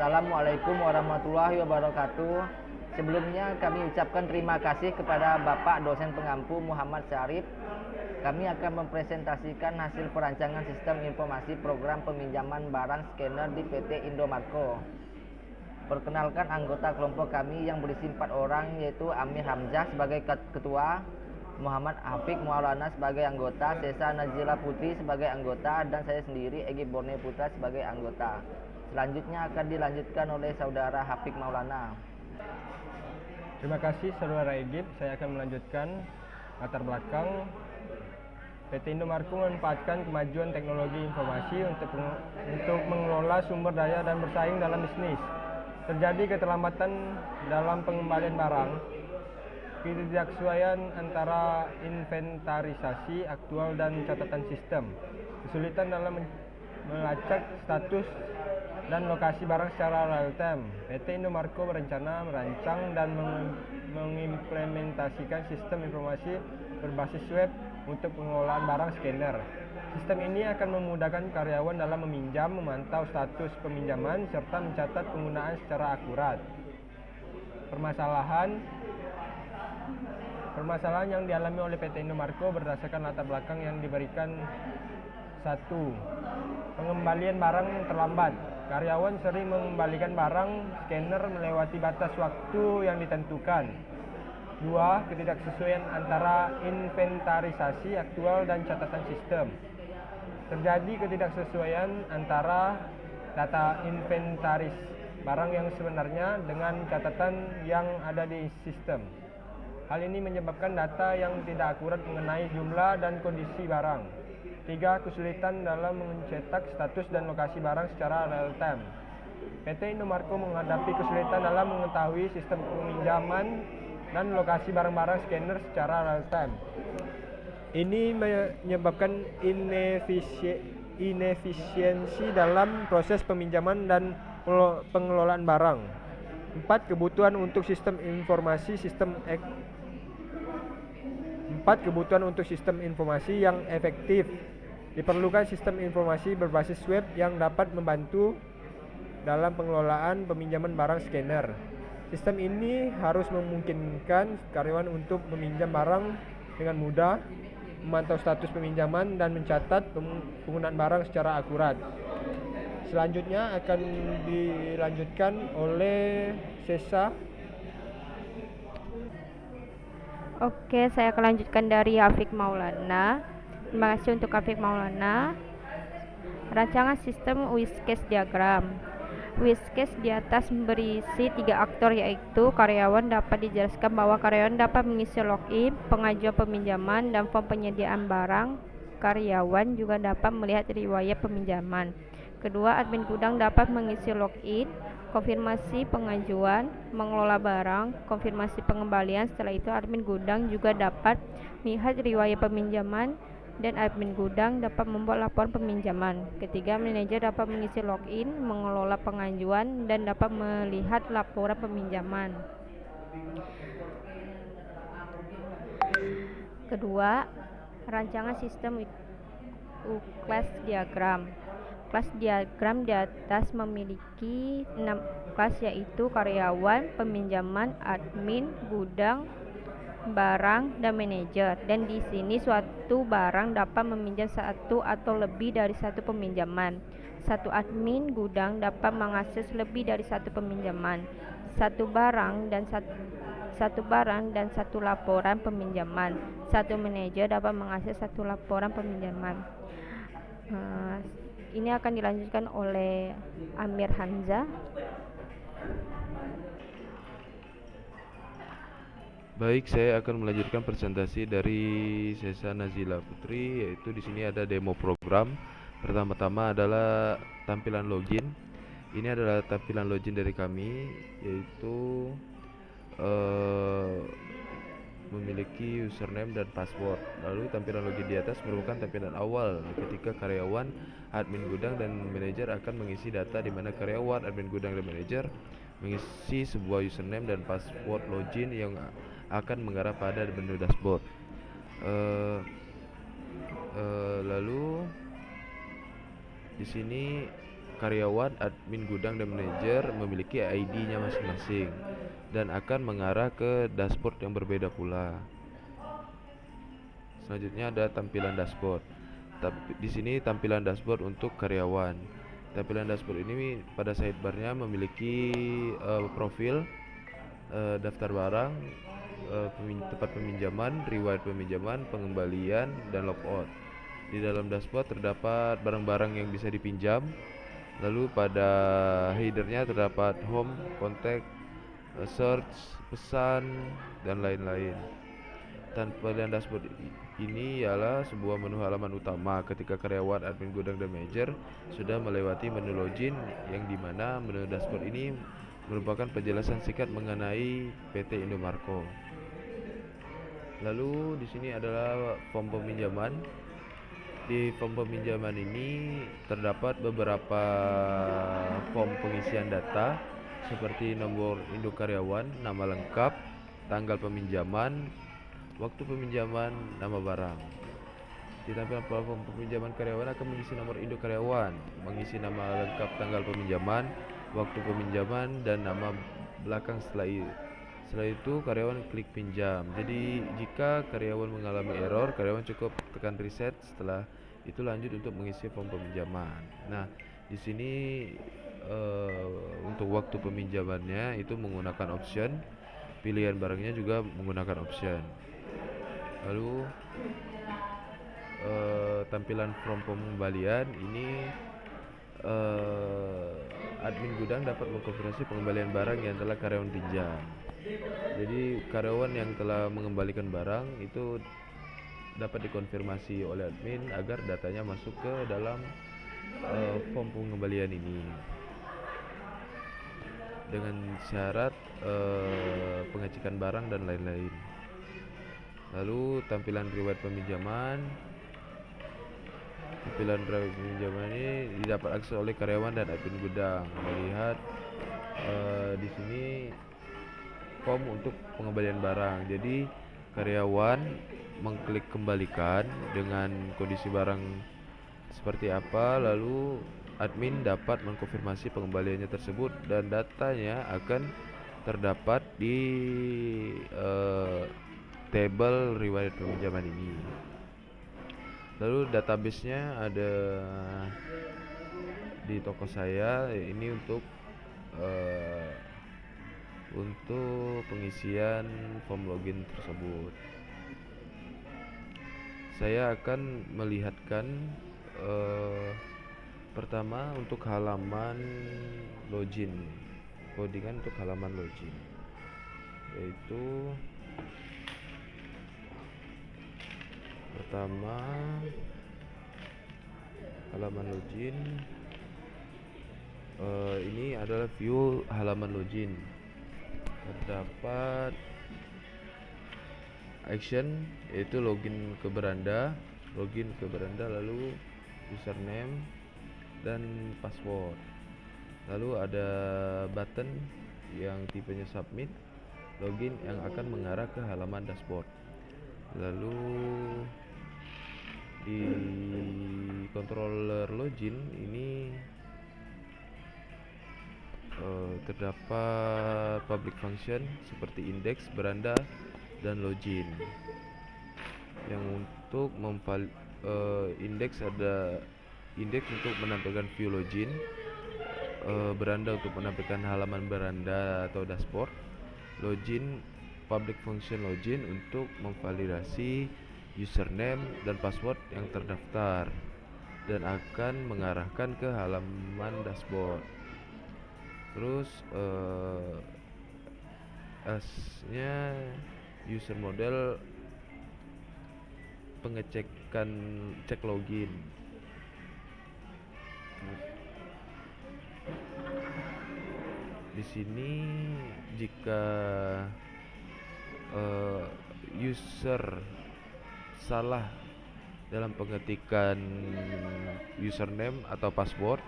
Assalamualaikum warahmatullahi wabarakatuh. Sebelumnya kami ucapkan terima kasih kepada Bapak dosen pengampu Muhammad Syarif. Kami akan mempresentasikan hasil perancangan sistem informasi program peminjaman barang scanner di PT Indomarko. Perkenalkan anggota kelompok kami yang berisi 4 orang, yaitu Amir Hamzah sebagai ketua, Muhammad Afiq Maulana sebagai anggota, Sesa Nazila Putri sebagai anggota, dan saya sendiri Egy Borne Putra sebagai anggota. Selanjutnya akan dilanjutkan oleh saudara Afiq Maulana. Terima kasih saudara Egy. Saya akan melanjutkan latar belakang. PT Indomarko memanfaatkan kemajuan teknologi informasi untuk mengelola sumber daya dan bersaing dalam bisnis. Terjadi keterlambatan dalam pengembalian barang, ketidaksesuaian antara inventarisasi aktual dan catatan sistem, kesulitan dalam melacak status dan lokasi barang secara real time. PT Indomarko berencana merancang dan mengimplementasikan sistem informasi berbasis web untuk pengelolaan barang scanner. Sistem ini akan memudahkan karyawan dalam meminjam, memantau status peminjaman, serta mencatat penggunaan secara akurat. Permasalahan yang dialami oleh PT Indomarko berdasarkan latar belakang yang diberikan. 1. Pengembalian barang terlambat. Karyawan sering mengembalikan barang scanner melewati batas waktu yang ditentukan. 2. Ketidaksesuaian antara inventarisasi aktual dan catatan sistem. Terjadi ketidaksesuaian antara data inventaris barang yang sebenarnya dengan catatan yang ada di sistem. Hal ini menyebabkan data yang tidak akurat mengenai jumlah dan kondisi barang. 3. Kesulitan dalam mencetak status dan lokasi barang secara real time. PT Indomarko menghadapi kesulitan dalam mengetahui sistem peminjaman dan lokasi barang-barang scanner secara real time. Ini menyebabkan inefisiensi dalam proses peminjaman dan pengelolaan barang. 4. Kebutuhan untuk sistem informasi yang efektif. Diperlukan sistem informasi berbasis web yang dapat membantu dalam pengelolaan peminjaman barang scanner. Sistem ini harus memungkinkan karyawan untuk meminjam barang dengan mudah, memantau status peminjaman, dan mencatat penggunaan barang secara akurat. Selanjutnya akan dilanjutkan oleh Sesa. Oke, saya akan lanjutkan dari Afiq Maulana. Terima kasih untuk Afiq Maulana. Rancangan sistem use case diagram. Use case di atas berisi 3 aktor, yaitu karyawan dapat dijelaskan bahwa karyawan dapat mengisi login, pengajuan peminjaman, dan form penyediaan barang. Karyawan juga dapat melihat riwayat peminjaman. Kedua, admin gudang dapat mengisi login, konfirmasi pengajuan, mengelola barang, konfirmasi pengembalian. Setelah itu, admin gudang juga dapat melihat riwayat peminjaman dan admin gudang dapat membuat laporan peminjaman. Ketiga, manajer dapat mengisi login, mengelola pengajuan, dan dapat melihat laporan peminjaman. Kedua, rancangan sistem class diagram. Kelas diagram di atas memiliki 6 kelas, yaitu karyawan, peminjaman, admin, gudang, barang, dan manajer. Dan di sini suatu barang dapat meminjam satu atau lebih dari satu peminjaman. Satu admin gudang dapat mengakses lebih dari satu peminjaman. Satu barang dan satu laporan peminjaman. Satu manajer dapat mengakses satu laporan peminjaman. Ini akan dilanjutkan oleh Amir Hamzah. Baik, saya akan melanjutkan presentasi dari Sesa Nazila Putri, yaitu di sini ada demo program. Pertama-tama adalah tampilan login. Ini adalah tampilan login dari kami, yaitu memiliki username dan password. Lalu tampilan login di atas merupakan tampilan awal ketika karyawan, admin gudang, dan manajer akan mengisi data, di mana karyawan, admin gudang, dan manajer mengisi sebuah username dan password login yang akan mengarah pada menu dashboard. Lalu di sini karyawan, admin gudang, dan manajer memiliki ID-nya masing-masing dan akan mengarah ke dashboard yang berbeda pula. Selanjutnya ada tampilan dashboard. Di sini tampilan dashboard untuk karyawan. Tampilan dashboard ini pada sidebar-nya memiliki profil, daftar barang, tempat peminjaman, riwayat peminjaman, pengembalian, dan logout. Di dalam dashboard terdapat barang-barang yang bisa dipinjam. Lalu pada headernya terdapat home, kontak, search, pesan, dan lain-lain. Tampilan dashboard ini ialah sebuah menu halaman utama ketika karyawan, admin gudang, dan manajer sudah melewati menu login, yang dimana menu dashboard ini merupakan penjelasan singkat mengenai PT Indomarko. Lalu di sini adalah form peminjaman. Di form peminjaman ini terdapat beberapa form pengisian data seperti nomor induk karyawan, nama lengkap, tanggal peminjaman, waktu peminjaman, nama barang. Di tampilan platform peminjaman, karyawan akan mengisi nomor induk karyawan, mengisi nama lengkap, tanggal peminjaman, waktu peminjaman, dan nama belakang setelah itu karyawan klik pinjam. Jadi jika karyawan mengalami error, karyawan cukup tekan reset. Setelah itu lanjut untuk mengisi form peminjaman. Nah, di sini untuk waktu peminjamannya itu menggunakan option, pilihan barangnya juga menggunakan option. Lalu tampilan form pengembalian ini, admin gudang dapat mengkonfirmasi pengembalian barang yang telah karyawan pinjam. Jadi karyawan yang telah mengembalikan barang itu dapat dikonfirmasi oleh admin agar datanya masuk ke dalam form pengembalian ini dengan syarat pengecekan barang dan lain-lain. Lalu tampilan riwayat peminjaman. Tampilan riwayat peminjaman ini didapat akses oleh karyawan dan admin gudang. Melihat di sini form untuk pengembalian barang. Jadi karyawan mengklik kembalikan dengan kondisi barang seperti apa, lalu admin dapat mengkonfirmasi pengembaliannya tersebut dan datanya akan terdapat di tabel riwayat peminjaman ini. Lalu database-nya ada di toko saya ini untuk pengisian form login tersebut. Saya akan melihatkan pertama untuk halaman login, codingan untuk halaman login, yaitu pertama halaman login. Ini adalah view halaman login. Terdapat action, yaitu login ke beranda, lalu username dan password. Lalu ada button yang tipenya submit, login yang akan mengarah ke halaman dashboard. Lalu di controller login ini terdapat public function seperti index, beranda, dan login. Yang untuk index ada index untuk menampilkan view login, beranda untuk menampilkan halaman beranda atau dashboard, login public function login untuk memvalidasi username dan password yang terdaftar dan akan mengarahkan ke halaman dashboard. Terus S-nya user model pengecekan cek login. Di sini jika user salah dalam pengetikan username atau password,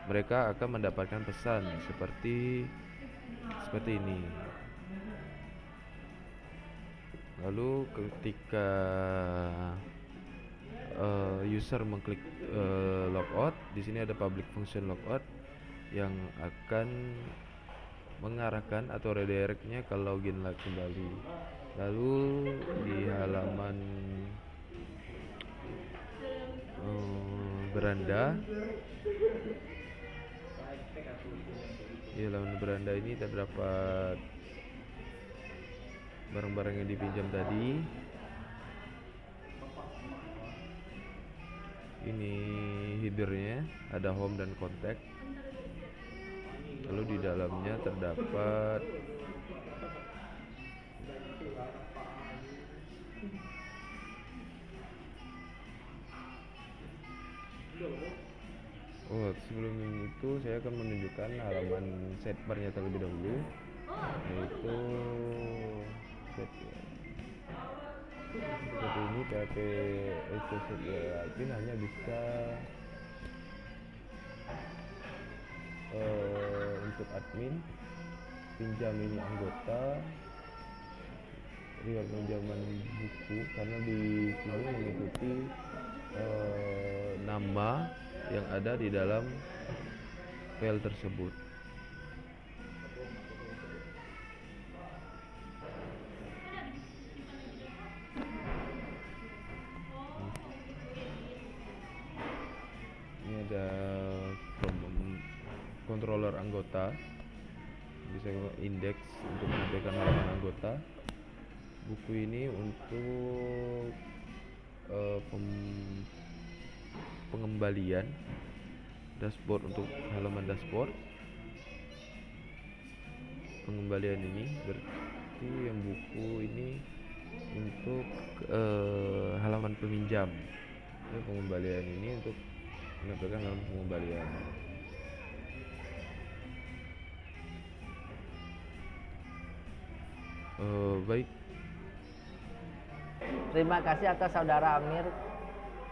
mereka akan mendapatkan pesan seperti ini. Lalu ketika user mengklik logout, di sini ada public function logout yang akan mengarahkan atau redirectnya ke login kembali. Lalu di halaman beranda, di halaman beranda ini terdapat barang-barang yang dipinjam tadi. Ini headernya, ada home dan contact. Lalu di dalamnya terdapat sebelum itu saya akan menunjukkan halaman sidebarnya terlebih dahulu, yaitu seperti ini. PHP admin hanya bisa untuk admin, pinjam ini anggota, reward pinjaman buku, karena di sini mengikuti nama yang ada di dalam file tersebut. Ini ada controller anggota, bisa indeks untuk menampilkan halaman anggota. Buku ini untuk pengembalian, dashboard untuk halaman dashboard. Pengembalian ini berarti yang buku ini untuk halaman peminjam. Pengembalian ini untuk menampilkan halaman pengembalian. Baik. Terima kasih atas Saudara Amir.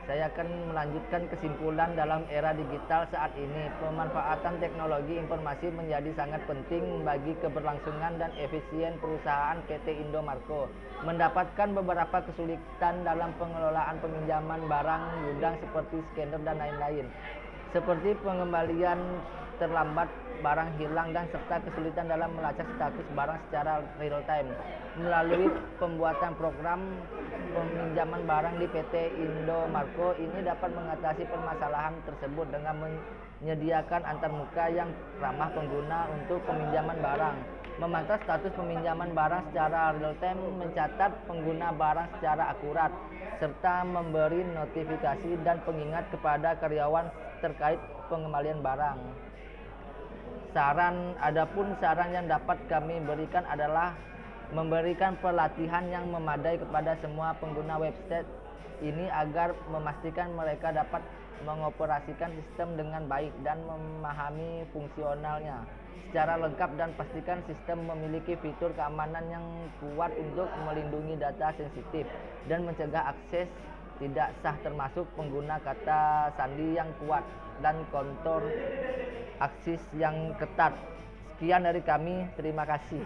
Saya akan melanjutkan kesimpulan dalam era digital saat ini. Pemanfaatan teknologi informasi menjadi sangat penting bagi keberlangsungan dan efisien perusahaan PT Indomarko. Mendapatkan beberapa kesulitan dalam pengelolaan peminjaman barang gudang seperti scanner dan lain-lain, seperti pengembalian terlambat, barang hilang, dan serta kesulitan dalam melacak status barang secara real time. Melalui pembuatan program peminjaman barang di PT Indomarko ini dapat mengatasi permasalahan tersebut dengan menyediakan antarmuka yang ramah pengguna untuk peminjaman barang, memantau status peminjaman barang secara real time, mencatat pengguna barang secara akurat, serta memberi notifikasi dan pengingat kepada karyawan terkait pengembalian barang. Adapun saran yang dapat kami berikan adalah memberikan pelatihan yang memadai kepada semua pengguna website ini agar memastikan mereka dapat mengoperasikan sistem dengan baik dan memahami fungsionalnya secara lengkap, dan pastikan sistem memiliki fitur keamanan yang kuat untuk melindungi data sensitif dan mencegah akses tidak sah, termasuk pengguna kata sandi yang kuat dan kontur akses yang ketat. Sekian dari kami, terima kasih.